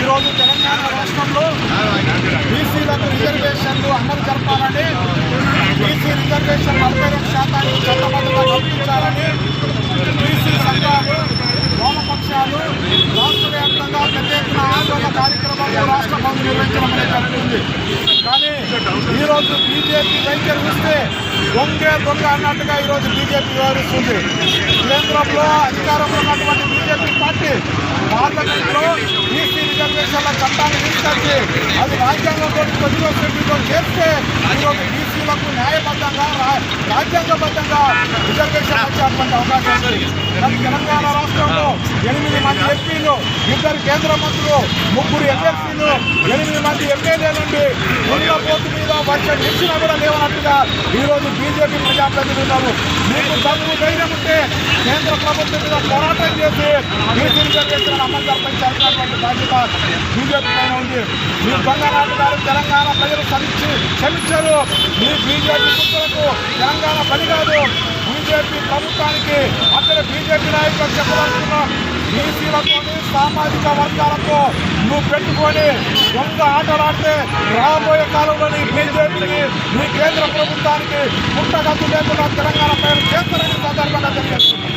ఈరోజు తెలంగాణ రాష్ట్రంలో బీసీలకు రిజర్వేషన్లు అమలు జరపాలని, బీసీ రిజర్వేషన్ 42% చట్టబద్ధంగా కల్పించాలని బీసీ సంఘాలు, వామపక్షాలు రాష్ట్ర వ్యాప్తంగా పెద్ద ఎత్తున ఆందోళన కార్యక్రమాలు రాష్ట్ర బంద్ నిర్వహించడం జరిగింది. కానీ ఈరోజు బీజేపీ వైఖరి చూస్తే దొంగ అన్నట్టుగా ఈరోజు బీజేపీ వ్యవహరిస్తుంది. కేంద్రంలో అధికారంలో ఉన్నటువంటి బీజేపీ పార్టీ పార్లమెంట్లో బీసీ రిజర్వేషన్ల చట్టాన్ని తీసుకొచ్చి అది రాజ్యాంగంతో కొద్దిగా చేస్తే ఈరోజు బీసీలకు న్యాయబద్ధంగా రాజ్యాంగబద్ధంగా రిజర్వేషన్ వచ్చేటువంటి అవకాశం ఉంది. కానీ తెలంగాణ రాష్ట్రంలో 8 మంది ఎంపీలు, 2 కేంద్ర మంత్రులు, 3 ఎమ్మెల్సీలు, 8 మంది ఎమ్మెల్యే నుండి ఉన్న పోతు మీద వర్షం ఇచ్చినా కూడా లేవన్నట్టుగా ఈరోజు బీజేపీ ప్రజాప్రతినిధులు మీకు దమ్ము ధైర్యం ఉంటే కేంద్ర ప్రభుత్వం మీద పోరాటం చేసి బీసీ రిజర్వేషన్ అమలు జరిపించాల్సినటువంటి బాధ్యత బీజేపీ పైన ఉంది. మీ దొంగనాటి గారు తెలంగాణ ప్రజలు క్షమించారు. మీ బీజేపీ కుక్కలకు తెలంగాణ పని కాదు. బీజేపీ ప్రభుత్వానికి అక్కడ బీజేపీ నాయకులకు చెప్పాలనుకున్నాం, బీసీలతోని సామాజిక వర్గాలతో నువ్వు పెట్టుకొని దొంగ ఆటలాడితే రాబోయే కాలంలోని బీజేపీని మీ కేంద్ర ప్రభుత్వానికి పుట్టగద్దు లేకుండా తెలంగాణ ప్రజలు చేస్తారని సందర్భంగా తెలియజేస్తున్నారు.